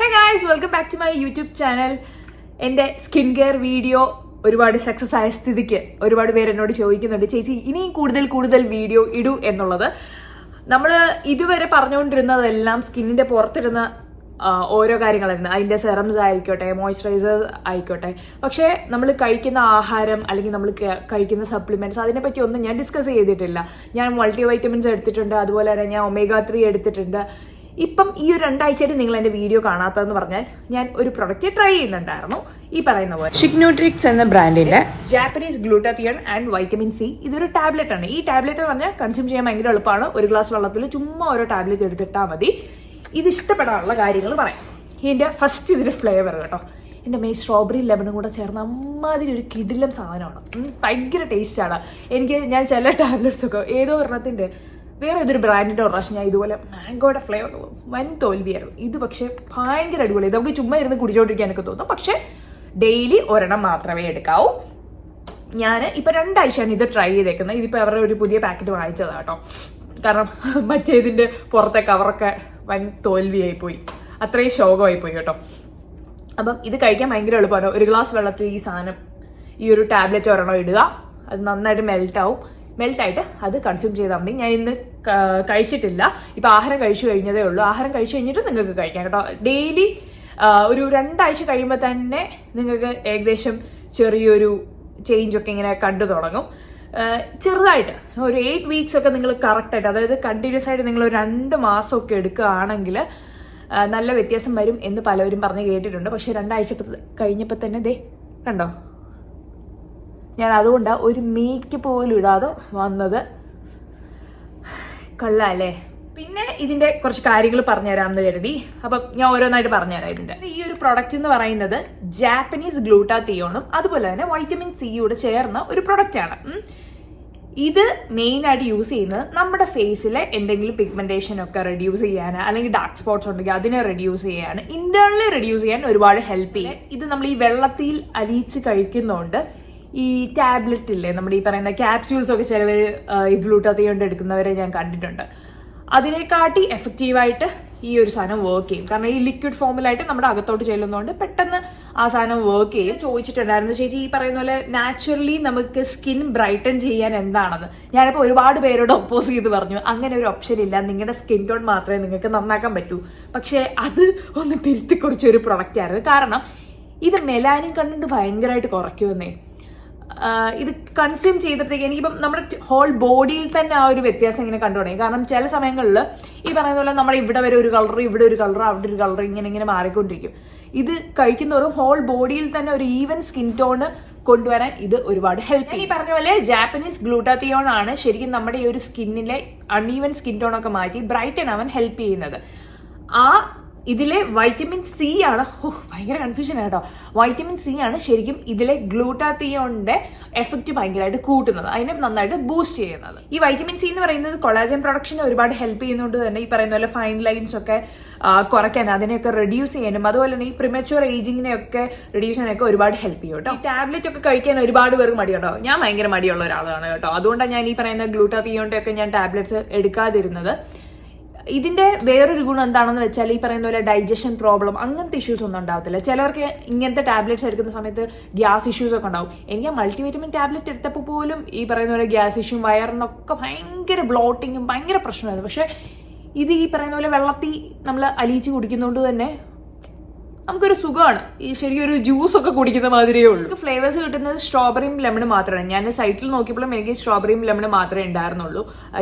Hey guys, welcome back to my YouTube channel. എൻ്റെ skin care video ഒരുപാട് success ആയ സ്ഥിതിക്ക് ഒരുപാട് പേര് എന്നോട് ചോദിക്കുന്നുണ്ട്, ചേച്ചി ഇനിയും കൂടുതൽ വീഡിയോ ഇടൂ എന്നുള്ളത്. നമ്മൾ ഇതുവരെ പറഞ്ഞുകൊണ്ടിരുന്നതെല്ലാം സ്കിന്നിന്റെ പുറത്തിരുന്ന ഓരോ കാര്യങ്ങളായിരുന്നു. അതിന്റെ സെറംസ് ആയിക്കോട്ടെ, മോയ്സ്ചറൈസേഴ്സ് ആയിക്കോട്ടെ. പക്ഷേ നമ്മൾ കഴിക്കുന്ന ആഹാരം അല്ലെങ്കിൽ നമ്മൾ കഴിക്കുന്ന സപ്ലിമെന്റ്സ് അതിനെപ്പറ്റി ഒന്നും ഞാൻ ഡിസ്കസ് ചെയ്തിട്ടില്ല. ഞാൻ മൾട്ടി വൈറ്റമിൻസ് എടുത്തിട്ടുണ്ട്, അതുപോലെ തന്നെ ഞാൻ ഒമേഗ 3 എടുത്തിട്ടുണ്ട്. ഇപ്പം ഈ ഒരു 2 ആഴ്ചയായിട്ട് നിങ്ങൾ എൻ്റെ വീഡിയോ കാണാത്തതെന്ന് പറഞ്ഞാൽ ഞാൻ ഒരു പ്രൊഡക്റ്റ് ട്രൈ ചെയ്യുന്നുണ്ടായിരുന്നു. ഈ പറയുന്ന പോലെ ഷിഗ്നൂട്രിക്സ് എന്ന ബ്രാൻഡിന്റെ Japanese glutathione and vitamin C. ഇതൊരു ടാബ്ലറ്റ് ആണ്. ഈ ടാബ്ലറ്റ് എന്ന് പറഞ്ഞാൽ കൺസ്യൂം ചെയ്യാൻ ഭയങ്കര എളുപ്പമാണ്. ഒരു ഗ്ലാസ് വെള്ളത്തിൽ ചുമ്മാ ഓരോ ടാബ്ലറ്റ് എടുത്തിട്ടാൽ മതി. ഇത് ഇഷ്ടപ്പെടാനുള്ള കാര്യങ്ങൾ പറയാം. ഇതിന്റെ ഫസ്റ്റ് ഇതിന്റെ ഫ്ലേവർ കേട്ടോ, എൻ്റെ മെയ് സ്ട്രോബെറി ലെമണും കൂടെ ചേർന്ന് അമ്മാതിരി ഒരു കിടിലം സാധനമാണ്. ഭയങ്കര ടേസ്റ്റാണ്. ഞാൻ ചില ടാബ്ലറ്റ്സ് ഒക്കെ ഏതോ ഒരെണ്ണത്തിന്റെ വേറെ ഏതൊരു ബ്രാൻഡിന്റെ ഒരു പ്രാവശ്യം ഞാൻ ഇതുപോലെ മാംഗോയുടെ ഫ്ലേവർ വൻ തോൽവിയായിരുന്നു. ഇത് പക്ഷെ ഭയങ്കര അടിപൊളി. നമുക്ക് ചുമ്മാ ഇരുന്ന് കുടിച്ചോണ്ടിരിക്കാനൊക്കെ തോന്നും, പക്ഷെ ഡെയിലി ഒരെണ്ണം മാത്രമേ എടുക്കാവൂ. ഞാൻ ഇപ്പൊ 2 ആഴ്ചയാണ് ഇത് ട്രൈ ചെയ്തേക്കുന്നത്. ഇതിപ്പോ അവരുടെ ഒരു പുതിയ പാക്കറ്റ് വാങ്ങിച്ചതാണ് കേട്ടോ. കാരണം മറ്റേതിന്റെ പുറത്തെ കവറൊക്കെ വൻ തോൽവിയായി പോയി, അത്രയും ശോകമായി പോയി കേട്ടോ. അപ്പം ഇത് കഴിക്കാൻ ഭയങ്കര എളുപ്പമാണ്. ഒരു ഗ്ലാസ് വെള്ളത്തിൽ ഈ സാധനം, ഈ ഒരു ടാബ്ലറ്റ് ഒരെണ്ണം ഇടുക, അത് നന്നായിട്ട് മെൽറ്റായിട്ട് അത് കൺസ്യൂം ചെയ്താൽ മതി. ഞാൻ ഇന്ന് കഴിച്ചിട്ടില്ല, ഇപ്പം ആഹാരം കഴിച്ചു കഴിഞ്ഞതേ ഉള്ളൂ. ആഹാരം കഴിച്ചു കഴിഞ്ഞിട്ട് നിങ്ങൾക്ക് കഴിക്കാം കേട്ടോ. ഡെയിലി ഒരു 2 ആഴ്ച കഴിയുമ്പോൾ തന്നെ നിങ്ങൾക്ക് ഏകദേശം ചെറിയൊരു ചേഞ്ച് ഒക്കെ ഇങ്ങനെ കണ്ടു തുടങ്ങും. ചെറുതായിട്ട് ഒരു 8 വീക്സ് ഒക്കെ നിങ്ങൾ കറക്റ്റായിട്ട്, അതായത് കണ്ടിന്യൂസ് ആയിട്ട് നിങ്ങൾ ഒരു 2 മാസമൊക്കെ എടുക്കുകയാണെങ്കിൽ നല്ല വ്യത്യാസം വരും എന്ന് പലവരും പറഞ്ഞ് കേട്ടിട്ടുണ്ട്. പക്ഷെ 2 ആഴ്ച കഴിഞ്ഞപ്പോൾ തന്നെ ദേ കണ്ടോ, ഞാൻ അതുകൊണ്ടാണ് ഒരു മേക്ക് പോലും ഇടാതെ വന്നത്. കൊള്ളാല്ലേ? പിന്നെ ഇതിന്റെ കുറച്ച് കാര്യങ്ങൾ പറഞ്ഞുതരാമെന്ന് കരുതി. അപ്പം ഞാൻ ഓരോന്നായിട്ട് പറഞ്ഞുതരാം. ഇതിന്റെ ഈ ഒരു പ്രൊഡക്റ്റ് എന്ന് പറയുന്നത് ജാപ്പനീസ് ഗ്ലൂട്ടാത്തിയോണും അതുപോലെ തന്നെ വൈറ്റമിൻ സിയോട് ചേർന്ന ഒരു പ്രൊഡക്റ്റ് ആണ്. ഇത് മെയിൻ ആയിട്ട് യൂസ് ചെയ്യുന്നത് നമ്മുടെ ഫേസിലെ എന്തെങ്കിലും പിഗ്മെന്റേഷൻ ഒക്കെ റെഡ്യൂസ് ചെയ്യാൻ, അല്ലെങ്കിൽ ഡാർക്ക് സ്പോട്ട്സ് ഉണ്ടെങ്കിൽ അതിനെ റെഡ്യൂസ് ചെയ്യാൻ, ഇന്റേണലി റെഡ്യൂസ് ചെയ്യാൻ ഒരുപാട് ഹെൽപ്പ് ചെയ്യും. ഇത് നമ്മൾ ഈ വെള്ളത്തിൽ അലിയിച്ച് കഴിക്കുന്നതുകൊണ്ട് ഈ ടാബ്ലറ്റ് ഇല്ലേ, നമ്മുടെ ഈ പറയുന്ന ക്യാപ്സ്യൂൾസ് ഒക്കെ ചിലവർ ഈ ഗ്ലൂട്ടാത്തിയോൺ എടുക്കുന്നവരെ ഞാൻ കണ്ടിട്ടുണ്ട്. അതിനെക്കാട്ടി എഫക്റ്റീവായിട്ട് ഈ ഒരു സാധനം വർക്ക് ചെയ്യും. കാരണം ഈ ലിക്വിഡ് ഫോമിലായിട്ട് നമ്മുടെ അകത്തോട്ട് ചെല്ലുന്നതുകൊണ്ട് പെട്ടെന്ന് ആ സാധനം വർക്ക് ചെയ്യും. ചോദിച്ചിട്ടുണ്ടായിരുന്നു, ചേച്ചി ഈ പറയുന്ന പോലെ നാച്ചുറലി നമുക്ക് സ്കിൻ ബ്രൈറ്റൻ ചെയ്യാൻ എന്താണെന്ന്. ഞാനിപ്പോൾ ഒരുപാട് പേരോട് ഒപ്പോസ് ചെയ്ത് പറഞ്ഞു, അങ്ങനെ ഒരു ഓപ്ഷൻ ഇല്ല, നിങ്ങളുടെ സ്കിൻ ടോൺ മാത്രമേ നിങ്ങൾക്ക് നന്നാക്കാൻ പറ്റൂ. പക്ഷേ അത് ഒന്ന് തിരുത്തിക്കുറിച്ച ഒരു പ്രൊഡക്റ്റ് ആയിരുന്നു. കാരണം ഇത് മെലാനിൻ കണ്ടന്റ് ഭയങ്കരമായിട്ട് കുറയ്ക്കുമെന്നേ. ഇത് കൺസ്യൂം ചെയ്തപ്പോഴത്തേക്ക് എനിക്കിപ്പം നമ്മുടെ ഹോൾ ബോഡിയിൽ തന്നെ ആ ഒരു വ്യത്യാസം ഇങ്ങനെ കണ്ടു തുടങ്ങി. കാരണം ചില സമയങ്ങളിൽ ഈ പറയുന്ന പോലെ നമ്മുടെ ഇവിടെ വരെ ഒരു കളർ, ഇവിടെ ഒരു കളർ, അവിടെ ഒരു കളർ, ഇങ്ങനെ മാറിക്കൊണ്ടിരിക്കും. ഇത് കഴിക്കുന്നവരും ഹോൾ ബോഡിയിൽ തന്നെ ഒരു ഈവൻ സ്കിൻ ടോണ് കൊണ്ടുവരാൻ ഇത് ഒരുപാട് ഹെൽപ്പ് ചെയ്യും. ഈ പറഞ്ഞ പോലെ ജാപ്പനീസ് ഗ്ലൂട്ടാത്തിയോൺ ആണ് ശരിക്കും നമ്മുടെ ഈ ഒരു സ്കിന്നിലെ അൺഈവൻ സ്കിൻ ടോണൊക്കെ മാറ്റി ബ്രൈറ്റൻ ആവാൻ ഹെൽപ്പ് ചെയ്യുന്നത്. ഇതിലെ വൈറ്റമിൻ സി ആണ്, ഭയങ്കര കൺഫ്യൂഷൻ ആട്ടോ. വൈറ്റമിൻ സി ആണ് ശരിക്കും ഇതിലെ ഗ്ലൂട്ടാത്തിയോണിന്റെ എഫക്റ്റ് ഭയങ്കരമായിട്ട് കൂട്ടുന്നത്, അതിനെ നന്നായിട്ട് ബൂസ്റ്റ് ചെയ്യുന്നത്. ഈ വൈറ്റമിൻ സി എന്ന് പറയുന്നത് കൊളാജൻ പ്രൊഡക്ഷനെ ഒരുപാട് ഹെൽപ്പ് ചെയ്യുന്നതുകൊണ്ട് തന്നെ ഈ പറയുന്ന പോലെ ഫൈൻ ലൈൻസ് ഒക്കെ കുറയ്ക്കാൻ, അതിനെയൊക്കെ റെഡ്യൂസ് ചെയ്യാനും, അതുപോലെ തന്നെ ഈ പ്രിമച്വർ ഏജിങ്ങിനെയൊക്കെ റെഡ്യൂസ് ചെയ്യാനൊക്കെ ഒരുപാട് ഹെൽപ്പ് ചെയ്യും കേട്ടോ. ഈ ടാബ്ലറ്റ് ഒക്കെ കഴിക്കാൻ ഒരുപാട് പേർക്ക് മടി കേട്ടോ. ഞാൻ ഭയങ്കര മടിയുള്ള ഒരാളാണ് കേട്ടോ. അതുകൊണ്ടാണ് ഞാൻ ഈ പറയുന്ന ഗ്ലൂട്ടാത്തിയോണിന്റെ ഒക്കെ ഞാൻ ടാബ്ലറ്റ്സ് എടുക്കാതിരുന്നത്. ഇതിന്റെ വേറൊരു ഗുണം എന്താണെന്ന് വെച്ചാൽ ഈ പറയുന്ന പോലെ ഡൈജഷൻ പ്രോബ്ലം അങ്ങനത്തെ ഇഷ്യൂസ് ഒന്നും ഉണ്ടാവത്തില്ല. ചിലർക്ക് ഇങ്ങനത്തെ ടാബ്ലറ്റ്സ് എടുക്കുന്ന സമയത്ത് ഗ്യാസ് ഇഷ്യൂസ് ഒക്കെ ഉണ്ടാവും. എനിക്ക് മൾട്ടി വൈറ്റമിൻ ടാബ്ലറ്റ് എടുത്തപ്പോൾ പോലും ഈ പറയുന്ന പോലെ ഗ്യാസ് ഇഷ്യൂ, വയറിനൊക്കെ ഭയങ്കര ബ്ലോട്ടിങ്ങും ഭയങ്കര പ്രശ്നമായിരുന്നു. പക്ഷെ ഇത് ഈ പറയുന്ന പോലെ വെള്ളത്തിൽ നമ്മൾ അലിയിച്ച് കുടിക്കുന്നതുകൊണ്ട് തന്നെ നമുക്കൊരു സുഖമാണ്. ഈ ശരിക്കും ഒരു ജ്യൂസ് ഒക്കെ കുടിക്കുന്ന മാതിരിയേ ഉള്ളൂ. നമുക്ക് ഫ്ലേവേഴ്സ് കിട്ടുന്നത് സ്ട്രോബെറിയും ലെമണും മാത്രമാണ്. ഞാൻ സൈറ്റിൽ നോക്കിയപ്പോഴും എനിക്ക് സ്ട്രോബെറിയും ലെമണും മാത്രമേ ഉണ്ടായിരുന്നുള്ളൂ.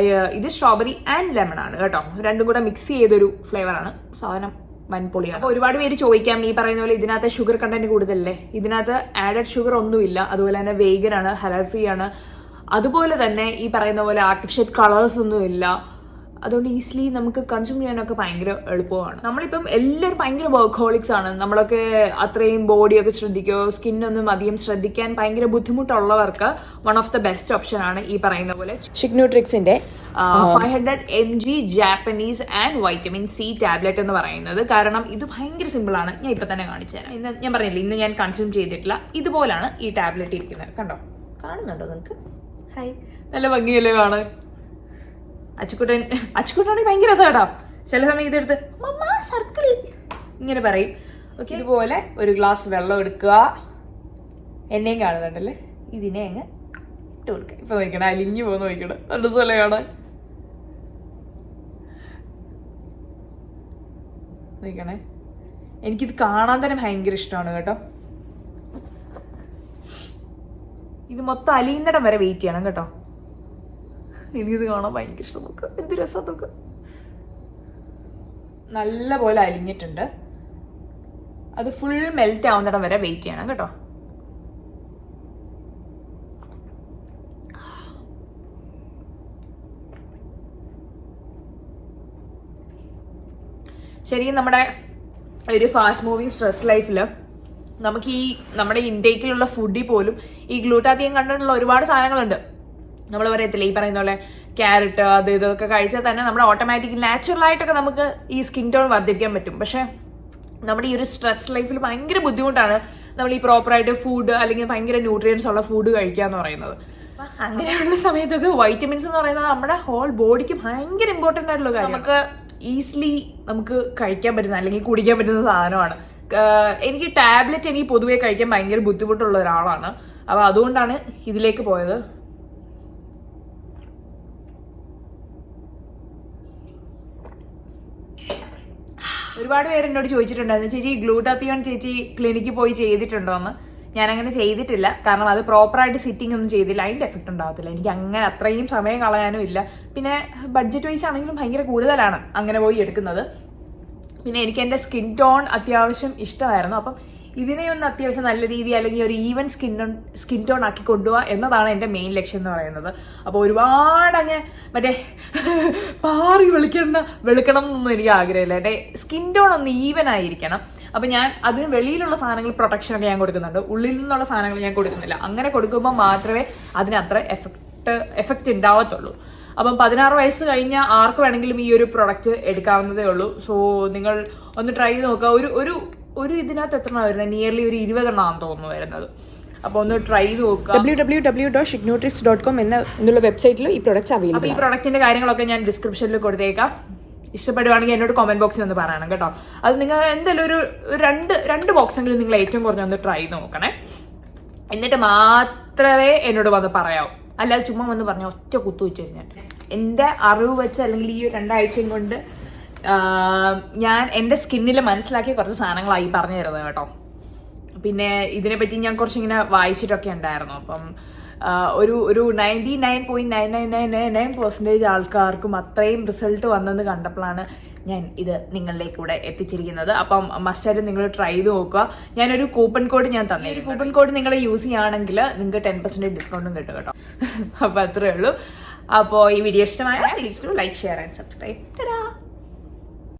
ഇത് സ്ട്രോബെറി ആൻഡ് ലെമൺ ആണ് കേട്ടോ. രണ്ടും കൂടെ മിക്സ് ചെയ്തൊരു ഫ്ലേവറാണ്. സാധനം വൻപൊളിയാണ്. അപ്പോൾ ഒരുപാട് പേര് ചോദിക്കാം, ഈ പറയുന്ന പോലെ ഇതിനകത്ത് ഷുഗർ കണ്ടന്റ് കൂടുതലല്ലേ? ഇതിനകത്ത് ആഡഡ് ഷുഗർ ഒന്നുമില്ല. അതുപോലെ തന്നെ വേഗൻ ആണ്, ഹലാൽ ഫ്രീ ആണ്. അതുപോലെ തന്നെ ഈ പറയുന്ന പോലെ ആർട്ടിഫിഷ്യൽ കളേഴ്സ് ഒന്നുമില്ല. അതുകൊണ്ട് ഈസിലി നമുക്ക് കൺസ്യൂം ചെയ്യാനൊക്കെ ഭയങ്കര എളുപ്പമാണ്. നമ്മളിപ്പം എല്ലാവരും ഭയങ്കര വർക്ക്ഹോളിക്സ് ആണ്. നമ്മളൊക്കെ അത്രയും ബോഡിയൊക്കെ ശ്രദ്ധിക്കുകയോ സ്കിന്നൊന്നും അധികം ശ്രദ്ധിക്കാൻ ഭയങ്കര ബുദ്ധിമുട്ടുള്ളവർക്ക് one of the best option ആണ് ഈ പറയുന്ന പോലെ ഷിഗ്നൂട്രിക്സിന്റെ 500 mg Japanese and vitamin C tablet എന്ന് പറയുന്നത്. കാരണം ഇത് ഭയങ്കര സിമ്പിൾ ആണ്. ഞാൻ ഇപ്പൊ തന്നെ കാണിച്ചു തരാം. ഇന്ന് ഞാൻ പറഞ്ഞില്ല, ഇന്ന് ഞാൻ കൺസ്യൂം ചെയ്തിട്ടില്ല. ഇതുപോലാണ് ഈ ടാബ്ലറ്റ് ഇരിക്കുന്നത്. കണ്ടോ, കാണുന്നുണ്ടോ നിങ്ങൾക്ക്? ഹായ്, നല്ല ഭംഗിയല്ലേ കാണാൻ? അച്ചുക്കുട്ടാണെങ്കിൽ ഭയങ്കര രസം കേട്ടോ. ചില സമയം ഇതെടുത്ത് മമ്മ സർക്കിൾ ഇങ്ങനെ പറയും. ഓക്കെ, ഇതുപോലെ ഒരു ഗ്ലാസ് വെള്ളം എടുക്കുക. എന്നെയും കാണുന്നുണ്ടല്ലേ, ഇതിനെ അങ്ങ് ഇട്ട് കൊടുക്കുക. ഇപ്പൊ നോക്കണം, അലിഞ്ഞു പോകുന്ന നോക്കണം, നല്ല സ്ഥലം കാണാൻ. നോക്കണേ, എനിക്കിത് കാണാൻ തന്നെ ഭയങ്കര ഇഷ്ടമാണ് കേട്ടോ. ഇത് മൊത്തം അലിയുന്നിടം വരെ വെയിറ്റ് ചെയ്യണം കേട്ടോ. എനിക്കിത് കാണാൻ ഭയങ്കര ഇഷ്ടം. നോക്ക് എന്ത് രസം നോക്ക്. നല്ല പോലെ അലിഞ്ഞിട്ടുണ്ട്. അത് ഫുൾ മെൽറ്റ് ആവുന്നിടം വരെ വെയിറ്റ് ചെയ്യണം കേട്ടോ. ശരിക്കും നമ്മുടെ ഒരു ഫാസ്റ്റ് മൂവിങ് സ്ട്രെസ് ലൈഫിൽ നമുക്ക് ഈ നമ്മുടെ ഇൻടേക്കിലുള്ള ഫുഡിൽ പോലും ഈ ഗ്ലൂട്ടാത്തിയം കണ്ടിട്ടുള്ള ഒരുപാട് സാധനങ്ങളുണ്ട്. നമ്മൾ പറയത്തില്ല ഈ പറയുന്ന പോലെ ക്യാരറ്റ് അത് ഇതൊക്കെ കഴിച്ചാൽ തന്നെ നമ്മുടെ ഓട്ടോമാറ്റിക്കലി നാച്ചുറലായിട്ടൊക്കെ നമുക്ക് ഈ സ്കിൻ ടോൺ വർദ്ധിപ്പിക്കാൻ പറ്റും. പക്ഷെ നമ്മുടെ ഈ ഒരു സ്ട്രെസ് ലൈഫിൽ ഭയങ്കര ബുദ്ധിമുട്ടാണ് നമ്മൾ ഈ പ്രോപ്പറായിട്ട് ഫുഡ് അല്ലെങ്കിൽ ഭയങ്കര ന്യൂട്രിയൻസ് ഉള്ള ഫുഡ് കഴിക്കുക എന്ന് പറയുന്നത്. അങ്ങനെയുള്ള സമയത്തൊക്കെ വൈറ്റമിൻസ് എന്ന് പറയുന്നത് നമ്മുടെ ഹോൾ ബോഡിക്ക് ഭയങ്കര ഇമ്പോർട്ടൻ്റ് ആയിട്ടുള്ള കാര്യം. നമുക്ക് ഈസിലി നമുക്ക് കഴിക്കാൻ പറ്റുന്ന അല്ലെങ്കിൽ കുടിക്കാൻ പറ്റുന്ന സാധനമാണ്. എനിക്ക് ടാബ്ലറ്റ് എനിക്ക് പൊതുവെ കഴിക്കാൻ ഭയങ്കര ബുദ്ധിമുട്ടുള്ള ഒരാളാണ്. അപ്പോൾ അതുകൊണ്ടാണ് ഇതിലേക്ക് പോയത്. ഒരുപാട് പേര് എന്നോട് ചോദിച്ചിട്ടുണ്ടായിരുന്നു, ചേച്ചി ഗ്ലൂട്ടാത്തിയോൺ ചേച്ചി ക്ലിനിക്കിൽ പോയി ചെയ്തിട്ടുണ്ടോ എന്ന്. ഞാനങ്ങനെ ചെയ്തിട്ടില്ല, കാരണം അത് പ്രോപ്പറായിട്ട് സിറ്റിംഗ് ഒന്നും ചെയ്തില്ല, അതിൻ്റെ എഫക്റ്റ് ഉണ്ടാകത്തില്ല. എനിക്ക് അങ്ങനെ അത്രയും സമയം കളയാനും ഇല്ല. പിന്നെ ബഡ്ജറ്റ് വൈസ് ആണെങ്കിലും ഭയങ്കര കൂടുതലാണ് അങ്ങനെ പോയി എടുക്കുന്നത്. പിന്നെ എനിക്ക് എൻ്റെ സ്കിൻ ടോൺ അത്യാവശ്യം ഇഷ്ടമായിരുന്നു. അപ്പം ഇതിനെ ഒന്ന് അത്യാവശ്യം നല്ല രീതി അല്ലെങ്കിൽ ഒരു ഈവൻ സ്കിൻ ടോൺ ആക്കി കൊണ്ടുപോവുക എന്നതാണ് എൻ്റെ മെയിൻ ലക്ഷ്യം എന്ന് പറയുന്നത്. അപ്പോൾ ഒരുപാട് അങ്ങ് മറ്റേ പാറി വെളുക്കണം എന്നൊന്നും എനിക്ക് ആഗ്രഹമില്ല. എൻ്റെ സ്കിൻ ടോൺ ഒന്ന് ഈവൻ ആയിരിക്കണം. അപ്പം ഞാൻ അതിന് വെളിയിലുള്ള സാധനങ്ങൾ പ്രൊട്ടക്ഷനൊക്കെ ഞാൻ കൊടുക്കുന്നുണ്ട്, ഉള്ളിൽ നിന്നുള്ള സാധനങ്ങൾ ഞാൻ കൊടുക്കുന്നില്ല. അങ്ങനെ കൊടുക്കുമ്പോൾ മാത്രമേ അതിനത്ര എഫക്റ്റ് ഉണ്ടാവത്തുള്ളൂ. അപ്പം 16 വയസ്സ് കഴിഞ്ഞ ആർക്ക് വേണമെങ്കിലും ഈ ഒരു പ്രൊഡക്റ്റ് എടുക്കാവുന്നതേ ഉള്ളൂ. സോ നിങ്ങൾ ഒന്ന് ട്രൈ ചെയ്ത് നോക്കുക. ഒരു ഇതിനകത്ത് എത്ര വരുന്നത്, നിയർലി ഒരു 20 എണ്ണമാണെന്ന് തോന്നുന്നു വരുന്നത്. അപ്പോൾ ഒന്ന് ട്രൈ ചെയ്ത് നോക്കുക. www.shignutrix.com എന്നുള്ള വെബ്സൈറ്റിൽ ഈ പ്രൊഡക്റ്റ് അവൈലബിൾ. അപ്പോൾ ഈ പ്രൊഡക്റ്റിന്റെ കാര്യങ്ങളൊക്കെ ഞാൻ ഡിസ്ക്രിപ്ഷനിൽ കൊടുത്തേക്കാം. ഇഷ്ടപ്പെടുവാണെങ്കിൽ എന്നോട് കമന്റ് ബോക്സിൽ ഒന്ന് പറയണം കേട്ടോ. അത് നിങ്ങൾ എന്തായാലും ഒരു രണ്ട് ബോക്സെങ്കിലും നിങ്ങൾ ഏറ്റവും കുറഞ്ഞ ഒന്ന് ട്രൈ ചെയ്ത് നോക്കണേ. എന്നിട്ട് മാത്രമേ എന്നോട് വന്ന് പറയാവൂ. അല്ലാതെ ചുമ്മാ വന്ന് പറഞ്ഞാൽ ഒറ്റ കുത്തു വെച്ച് കഴിഞ്ഞാൽ. എൻ്റെ അറിവ് വെച്ച് അല്ലെങ്കിൽ ഈ 2 ആഴ്ചയും കൊണ്ട് ഞാൻ എൻ്റെ സ്കിന്നിൽ മനസ്സിലാക്കിയ കുറച്ച് സാധനങ്ങളായി പറഞ്ഞു തരുന്നത് കേട്ടോ. പിന്നെ ഇതിനെപ്പറ്റി ഞാൻ കുറച്ചിങ്ങനെ വായിച്ചിട്ടൊക്കെ ഉണ്ടായിരുന്നു. അപ്പം ഒരു 99.9999% ആൾക്കാർക്കും അത്രയും റിസൾട്ട് വന്നെന്ന് കണ്ടപ്പോഴാണ് ഞാൻ ഇത് നിങ്ങളിലേക്ക് കൂടെ എത്തിച്ചിരിക്കുന്നത്. അപ്പം മസ്റ്റായിട്ട് നിങ്ങൾ ട്രൈ ചെയ്ത് നോക്കുക. ഞാനൊരു കൂപ്പൺ കോഡ് ഞാൻ തന്നെ, ഒരു കൂപ്പൺ കോഡ് നിങ്ങൾ യൂസ് ചെയ്യുകയാണെങ്കിൽ നിങ്ങൾക്ക് 10% ഡിസ്കൗണ്ടും കിട്ടും കേട്ടോ. അപ്പോൾ അത്രേ ഉള്ളൂ. അപ്പോൾ ഈ വീഡിയോ ഇഷ്ടമായ please do like, share and subscribe.